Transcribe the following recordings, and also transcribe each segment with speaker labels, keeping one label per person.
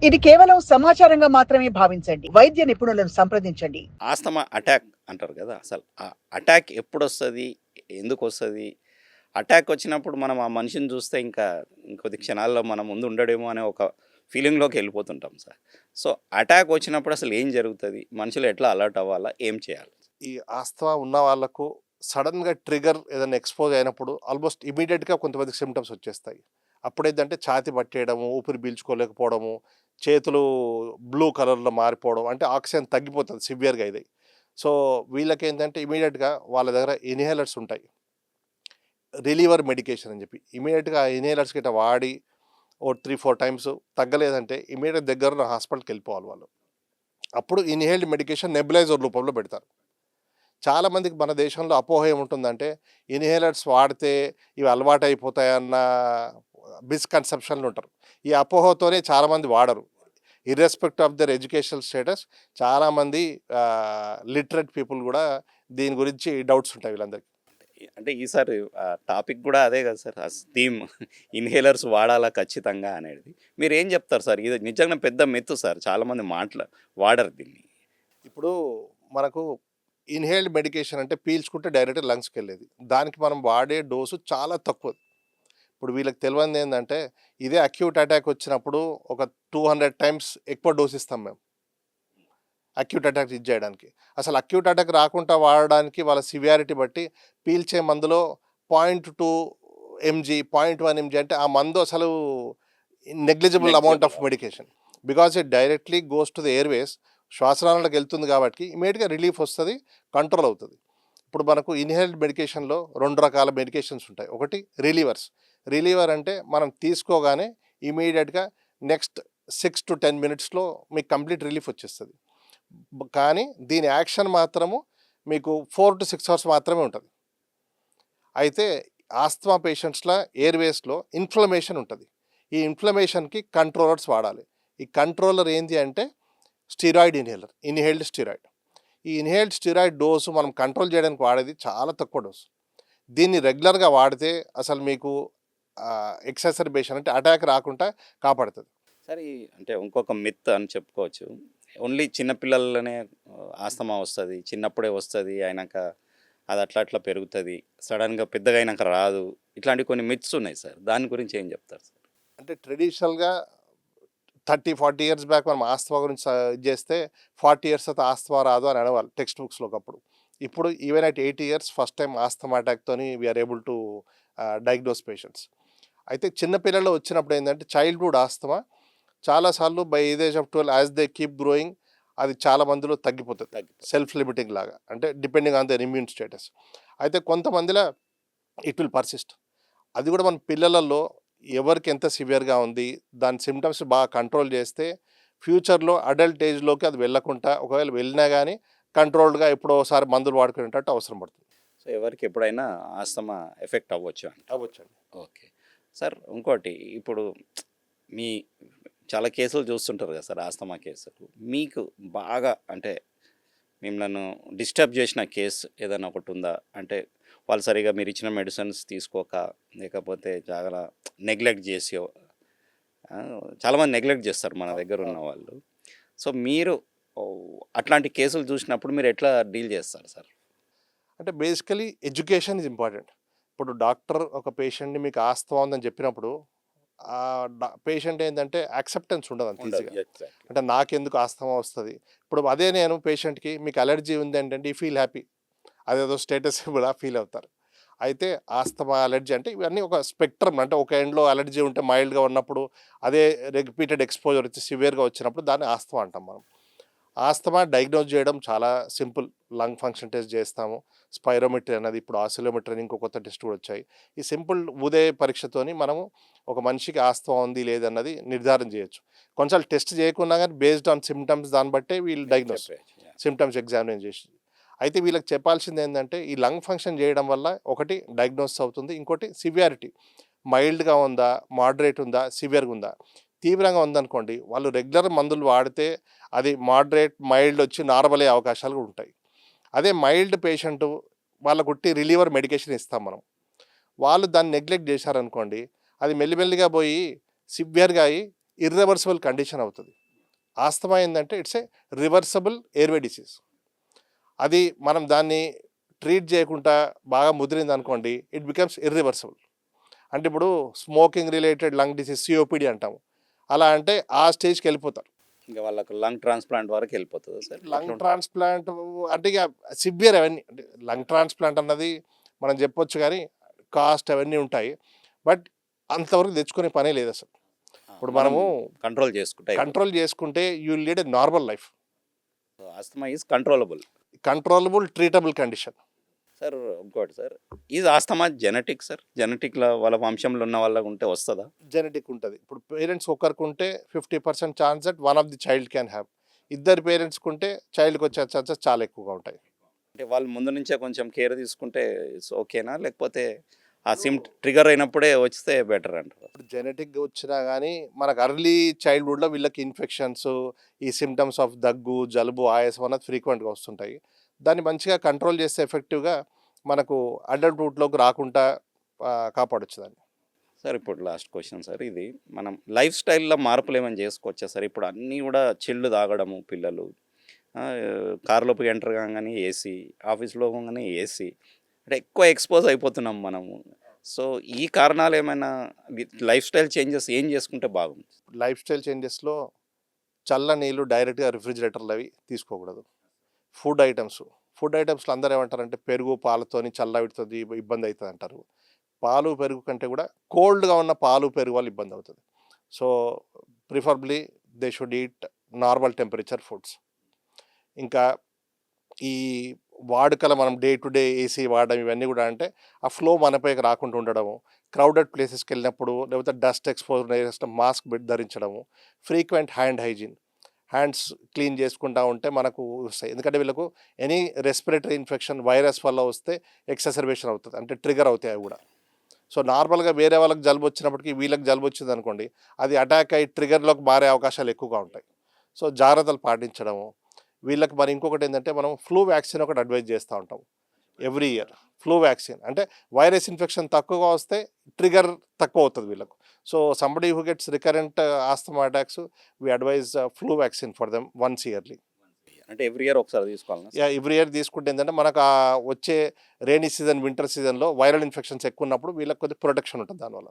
Speaker 1: ఇది కేవలం సమాచారంగా మాత్రమే భావించండి. వైద్య నిపుణులను సంప్రదించండి.
Speaker 2: ఆస్తమా అటాక్ అంటారు కదా! అసలు ఆ అటాక్ ఎప్పుడొస్తది? ఎందుకొస్తది? అటాక్ వచ్చినప్పుడు మనం ఆ మనిషిని చూస్తే ఇంకా ఇంకొద్ది క్షణాల్లో మన ముందు ఉండడేమో అనే ఒక ఫీలింగ్‌లోకి వెళ్ళిపోతుంటాం సార్. సో, అటాక్ వచ్చినప్పుడు అసలు ఏం జరుగుతది? మనుషులు ఎట్లా అలర్ట్ అవ్వాలా? ఏం చేయాలి?
Speaker 3: ఈ ఆస్తమా ఉన్న వాళ్ళకు సడన్‌గా ట్రిగ్గర్ ఏదైనా ఎక్స్‌పోజ్ అయినప్పుడు ఆల్మోస్ట్ ఇమ్మీడియేట్‌గా కొంతమందికి సిమ్టమ్స్ వచ్చేస్తాయి. అప్పుడేంటంటే ఛాతీ పట్టేయడము, ఊపిరి పీల్చుకోలేకపోవడము, చేతులు బ్లూ కలర్‌లో మారిపోవడం, అంటే ఆక్సిజన్ తగ్గిపోతుంది సివియర్‌గా ఇది. సో, వీళ్ళకేంటంటే ఇమ్మీడియేట్‌గా వాళ్ళ దగ్గర ఇన్‌హేలర్స్ ఉంటాయి. రిలీవర్ మెడికేషన్ అని చెప్పి. ఇమ్మీడియేట్‌గా ఆ ఇన్‌హేలర్స్ గిట్ట వాడి ఓ 3, 4 టైమ్స్ తగ్గలేదంటే ఇమ్మీడియేట్ దగ్గరున్న హాస్పిటల్‌కెళ్ళిపోవాలి వాళ్ళు. అప్పుడు ఇన్‌హేల్డ్ మెడికేషన్ నెబులైజర్ రూపంలో పెడతారు. చాలామందికి మన దేశంలో అపోహ ఏముంటుందంటే ఇన్హేలర్స్ వాడితే ఇవి అలవాటైపోతాయన్న మిస్కన్సెప్షన్లు ఉంటారు. ఈ అపోహతోనే చాలామంది వాడరు. ఇర్రెస్పెక్ట్ ఆఫ్ దర్ ఎడ్యుకేషనల్ స్టేటస్ చాలామంది లిటరేట్ పీపుల్ కూడా దీని గురించి డౌట్స్ ఉంటాయి వీళ్ళందరికీ.
Speaker 2: అంటే ఈసారి టాపిక్ కూడా అదే కదా సార్. థీమ్ ఇన్‌హేలర్స్ వాడాలా ఖచ్చితంగా అనేది. మీరేం చెప్తారు సార్? ఇది నిజంగా పెద్ద మిత్ సార్. చాలామంది వాడరు దీన్ని.
Speaker 3: ఇప్పుడు మనకు ఇన్హేల్డ్ మెడికేషన్ అంటే పీల్చుకుంటే డైరెక్ట్ లంగ్స్కి వెళ్ళేది. దానికి మనం వాడే డోసు చాలా తక్కువ. ఇప్పుడు వీళ్ళకి తెలియంది ఏంటంటే ఇదే అక్యూట్ అటాక్ వచ్చినప్పుడు ఒక 200 టైమ్స్ ఎక్కువ డోస్ ఇస్తాం మేము అక్యూట్ అటాక్ ఇది చేయడానికి. అసలు అక్యూట్ అటాక్ రాకుండా వాడడానికి వాళ్ళ సివియారిటీ బట్టి పీల్చే మందులో 0.2 ఎంజీ 0.1 ఎంజీ అంటే ఆ మందు అసలు negligible amount of medication. Because it directly goes to the airways, శ్వాసనాళాలకు వెళ్తుంది కాబట్టి ఇమీడియట్గా రిలీఫ్ వస్తుంది, కంట్రోల్ అవుతుంది. ఇప్పుడు మనకు ఇన్హేల్డ్ మెడికేషన్లో 2 రకాల మెడికేషన్స్ ఉంటాయి. ఒకటి రిలీవర్స్. రిలీవర్ అంటే మనం తీసుకోగానే ఇమీడియట్గా నెక్స్ట్ 6 to 10 మినిట్స్లో మీకు కంప్లీట్ రిలీఫ్ వచ్చేస్తుంది. కానీ దీని యాక్షన్ మాత్రము మీకు 4 to 6 అవర్స్ మాత్రమే ఉంటుంది. అయితే ఆస్తమా పేషెంట్స్లో ఎయిర్వేస్లో ఇన్ఫ్లమేషన్ ఉంటుంది. ఈ ఇన్ఫ్లమేషన్కి కంట్రోలర్స్ వాడాలి. ఈ కంట్రోలర్ ఏంటి అంటే స్టిరాయిడ్ ఇన్హేల్డ్ స్టిరాయిడ్. ఈ ఇన్హేల్డ్ స్టిరాయిడ్ డోసు మనం కంట్రోల్ చేయడానికి వాడేది చాలా తక్కువ డోసు. దీన్ని రెగ్యులర్గా వాడితే అసలు మీకు ఎక్సర్సర్బేషన్ అంటే అటాక్ రాకుండా కాపాడుతుంది.
Speaker 2: సరే అంటే ఇంకొక మిత్ అని చెప్పుకోవచ్చు. ఓన్లీ చిన్న పిల్లలనే ఆస్తమా వస్తది. చిన్నప్పుడే వస్తది. అయినాక అది అట్లా అట్లా పెరుగుతది. సడన్‌గా పెద్దగా అయినాక రాదు. ఇట్లాంటి కొన్ని మిత్స్ ఉన్నాయి సార్. దాని గురించి ఏం చెప్తారు సార్?
Speaker 3: అంటే ట్రెడిషనల్గా 30-40 ఇయర్స్ బ్యాక్ మనం ఆస్తమా గురించి ఇది చేస్తే 40 ఇయర్స్ తర్వాత ఆస్తమా రాదు అని అనేవాళ్ళు టెక్స్ట్ బుక్స్లో ఒకప్పుడు. ఇప్పుడు even at 80 years first time asthma అటాక్తోని we are able to diagnose patients. అయితే చిన్నపిల్లల్లో వచ్చినప్పుడు ఏంటంటే చైల్డ్హుడ్ ఆస్తమా చాలాసార్లు by age of 12 as they keep growing అది చాలా మందిలో తగ్గిపోతుంది. సెల్ఫ్ లిమిటింగ్ లాగా, అంటే depending on their immune status. అయితే కొంతమందిలో ఇట్ విల్ పర్సిస్ట్. అది కూడా మన పిల్లలలో ఎవరికి ఎంత సివియర్గా ఉంది, దాని సిమ్టమ్స్ బాగా కంట్రోల్ చేస్తే ఫ్యూచర్లో అడల్ట్ ఏజ్లోకి అది వెళ్ళకుండా, ఒకవేళ వెళ్ళినా కానీ కంట్రోల్డ్గా ఎప్పుడో ఒకసారి మందులు వాడుకునేటట్టు అవసరం పడుతుంది.
Speaker 2: సో, ఎవరికి ఎప్పుడైనా ఆస్తమా ఎఫెక్ట్ అవ్వచ్చు.
Speaker 3: అవ్వచ్చండి.
Speaker 2: ఓకే. సార్ ఇంకోటి ఇప్పుడు మీ చాలా కేసులు చూస్తుంటారు కదా సార్, ఆస్తమా కేసులు. మీకు బాగా అంటే మిమ్మల్ని డిస్టర్బ్ చేసిన కేసు ఏదైనా ఒకటి ఉందా? అంటే వాళ్ళు సరిగ్గా మీరు ఇచ్చిన మెడిసిన్స్ తీసుకోక, లేకపోతే చాలా నెగ్లెక్ట్ చేసి చాలామంది నెగ్లెక్ట్ చేస్తారు మన దగ్గర ఉన్న వాళ్ళు. సో, మీరు అట్లాంటి కేసులు చూసినప్పుడు మీరు ఎట్లా డీల్ చేస్తారు సార్?
Speaker 3: అంటే బేసికలీ ఎడ్యుకేషన్ ఇస్ ఇంపార్టెంట్. ఇప్పుడు డాక్టర్ ఒక పేషెంట్ని మీకు ఆస్తమా ఉందని చెప్పినప్పుడు పేషెంట్ ఏంటంటే యాక్సెప్టెన్స్ ఉండదు అంత ఈజీగా.
Speaker 2: ఎగ్జాక్ట్లీ.
Speaker 3: అంటే నాకెందుకు ఆస్తమా వస్తుంది. ఇప్పుడు అదే నేను పేషెంట్కి మీకు అలర్జీ ఉంది ఏంటంటే ఈ ఫీల్ హ్యాపీ, అదేదో స్టేటస్ కూడా ఫీల్ అవుతారు. అయితే ఆస్తమా అలర్జీ అంటే ఇవన్నీ ఒక స్పెక్ట్రమ్. అంటే ఒక ఎండ్లో అలర్జీ ఉంటే మైల్డ్గా ఉన్నప్పుడు, అదే రిపీటెడ్ ఎక్స్పోజర్ వచ్చి సివియర్గా వచ్చినప్పుడు దాన్ని ఆస్తమా అంటాం మనం. ఆస్తమా డయాగ్నోజ్ చేయడం చాలా సింపుల్. లంగ్ ఫంక్షన్ టెస్ట్ చేస్తాము, స్పైరోమెట్రీ అన్నది, ఇప్పుడు ఆసిలోమెట్రీ అని ఇంకో కొత్త టెస్ట్ కూడా వచ్చాయి. ఈ సింపుల్ ఉదయ పరీక్షతోని మనము ఒక మనిషికి ఆస్తమా ఉంది లేదన్నది నిర్ధారణ చేయొచ్చు. కొంచెం టెస్ట్ చేయకున్నా కానీ బేస్డ్ ఆన్ సిమ్టమ్స్ దాన్ని బట్టే వీళ్ళు డయాగ్నోస్ సిమ్టమ్స్ ఎగ్జామిన్ చేసి. అయితే వీళ్ళకి చెప్పాల్సింది ఏంటంటే ఈ లంగ్ ఫంక్షన్ చేయడం వల్ల ఒకటి డయాగ్నోస్ అవుతుంది, ఇంకోటి సివియారిటీ మైల్డ్గా ఉందా, మోడరేట్ ఉందా, సివియర్గా ఉందా. తీవ్రంగా ఉందనుకోండి వాళ్ళు రెగ్యులర్ మందులు వాడితే అది మోడరేట్ మైల్డ్ వచ్చి నార్మల్ అయ్యే అవకాశాలు కూడా ఉంటాయి. అదే మైల్డ్ పేషెంట్ వాళ్ళకు ఉట్టి రిలీవర్ మెడికేషన్ ఇస్తాం మనం, వాళ్ళు దాన్ని నెగ్లెక్ట్ చేశారనుకోండి అది మెల్లిమెల్లిగా పోయి సివియర్గా అయ్యి ఇర్రివర్సిబుల్ కండిషన్ అవుతుంది. ఆస్తమా ఏంటంటే it's a reversible airway disease. అది మనం దాన్ని ట్రీట్ చేయకుండా బాగా ముదిరింది అనుకోండి, ఇట్ బికమ్స్ ఇర్రివర్సిబుల్. అంటే ఇప్పుడు smoking related lung disease COPD అంటాము. అలా అంటే ఆ స్టేజ్కి వెళ్ళిపోతారు.
Speaker 2: ఇంకా వాళ్ళకు లంగ్ ట్రాన్స్ప్లాంట్ వరకు వెళ్ళిపోతుంది సార్.
Speaker 3: లంగ్ ట్రాన్స్ప్లాంట్ అంటే ఇక సివియర్ అవన్నీ, అంటే లంగ్ ట్రాన్స్ప్లాంట్ అన్నది మనం చెప్పొచ్చు కానీ కాస్ట్ అవన్నీ ఉంటాయి. బట్ అంతవరకు తెచ్చుకునే పనే లేదు అసలు. ఇప్పుడు మనము కంట్రోల్ చేసుకుంటే you lead a normal life.
Speaker 2: Asthma is controllable
Speaker 3: treatable condition.
Speaker 2: Sir ఇంకోటి sir, is asthma genetic sir? జెనెటిక్లో వాళ్ళ వంశంలో ఉన్న వాళ్ళకు ఉంటే వస్తుందా?
Speaker 3: జెనెటిక్ ఉంటుంది. ఇప్పుడు పేరెంట్స్ ఒకరికి ఉంటే 50% chance that one of the child can have. ఇద్దరు పేరెంట్స్కి ఉంటే చైల్డ్కి వచ్చే ఛాన్సెస్ చాలా ఎక్కువగా ఉంటాయి.
Speaker 2: అంటే వాళ్ళు ముందు నుంచే కొంచెం కేర్ తీసుకుంటే ఓకేనా, లేకపోతే ఆ ట్రిగర్ అయినప్పుడే వస్తే బెటర్ అంటారు?
Speaker 3: ఇప్పుడు జెనెటిక్గా వచ్చినా కానీ మనకు అర్లీ చైల్డ్హుడ్లో వీళ్ళకి ఇన్ఫెక్షన్స్, ఈ సిమ్టమ్స్ ఆఫ్ దగ్గు, జలుబు, ఆయాసం అన్నది ఫ్రీక్వెంట్గా వస్తుంటాయి. దాన్ని మంచిగా కంట్రోల్ చేస్తే ఎఫెక్టివ్గా మనకు అడల్ట్హుడ్లోకి రాకుండా కాపాడొచ్చు దాన్ని.
Speaker 2: సార్ ఇప్పుడు లాస్ట్ క్వశ్చన్ సార్, ఇది మనం లైఫ్ స్టైల్లో మార్పులు ఏమైనా చేసుకోవచ్చా సార్? ఇప్పుడు అన్నీ కూడా చిల్లు తాగడము పిల్లలు, కారులోకి ఎంటర్ కాగానే ఏసీ, ఆఫీస్లో పోగానే ఏసీ, అంటే ఎక్కువ ఎక్స్పోజ్ అయిపోతున్నాం మనము. సో ఈ కారణాలు ఏమైనా లైఫ్ స్టైల్ చేంజెస్ ఏం చేసుకుంటే బాగుంది?
Speaker 3: లైఫ్ స్టైల్ చేంజెస్లో చల్ల నీళ్ళు డైరెక్ట్గా రిఫ్రిజిరేటర్లు అవి తీసుకోకూడదు. ఫుడ్ ఐటమ్స్లో అందరూ ఏమంటారంటే పెరుగు పాలతోని చల్లవిడితో ఇబ్బంది అవుతుంది అంటారు. పాలు పెరుగు కంటే కూడా కోల్డ్గా ఉన్న పాలు పెరుగు వల్ల ఇబ్బంది అవుతుంది. So preferably they should eat normal temperature foods. ఇంకా ఈ వాడుకల మనం డే టు డే ఏసీ వాడడం ఇవన్నీ కూడా అంటే ఆ ఫ్లో మనపైకి రాకుండా ఉండడము, క్రౌడెడ్ ప్లేసెస్కి వెళ్ళినప్పుడు లేకపోతే డస్ట్ ఎక్స్పోజ్ మాస్క్ ధరించడము, frequent hand hygiene, hands clean చేసుకుంటూ ఉంటే మనకు వస్తాయి. ఎందుకంటే వీళ్ళకు ఎనీ రెస్పిరేటరీ ఇన్ఫెక్షన్ వైరస్ వల్ల వస్తే ఎక్ససర్బేషన్ అవుతుంది, అంటే ట్రిగర్ అవుతాయి అవి కూడా. సో నార్మల్గా వేరే వాళ్ళకి జలుబు వచ్చినప్పటికీ వీళ్ళకి జలుబు వచ్చింది అనుకోండి, అది అటాక్ అయ్యి ట్రిగర్లోకి మారే అవకాశాలు ఎక్కువగా ఉంటాయి. సో జాగ్రత్తలు పాటించడము. వీళ్ళకి మరి ఇంకొకటి ఏంటంటే మనం ఫ్లూ వ్యాక్సిన్ ఒకటి అడ్వైజ్ చేస్తూ ఉంటాం ఎవ్రీ ఇయర్. ఫ్లూ వ్యాక్సిన్ అంటే వైరస్ ఇన్ఫెక్షన్ తక్కువగా వస్తే ట్రిగర్ తక్కువ అవుతుంది వీళ్ళకు. So somebody who gets recurrent asthma attacks we advise flu vaccine for them once yearly.
Speaker 2: అంటే ఎవ్రీ ఇయర్ ఒకసారి తీసుకోవాలి?
Speaker 3: ఎవ్రీ ఇయర్ తీసుకుంటే ఏంటంటే మనకు ఆ వచ్చే రైనీ సీజన్, వింటర్ సీజన్లో వైరల్ ఇన్ఫెక్షన్స్ ఎక్కువ ఉన్నప్పుడు వీళ్ళకి కొద్దిగా ప్రొటెక్షన్ ఉంటుంది దానివల్ల.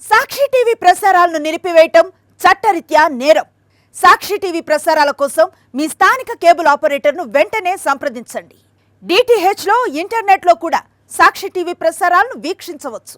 Speaker 4: సాక్షి టీవీ ప్రసారాలను నిలిపివేయటం చట్టరీత్యా నేరం. సాక్షి టీవీ ప్రసారాల కోసం మీ స్థానిక కేబుల్ ఆపరేటర్ను వెంటనే సంప్రదించండి. DTHలో ఇంటర్నెట్లో కూడా సాక్షి టీవీ ప్రసారాలను వీక్షించవచ్చు.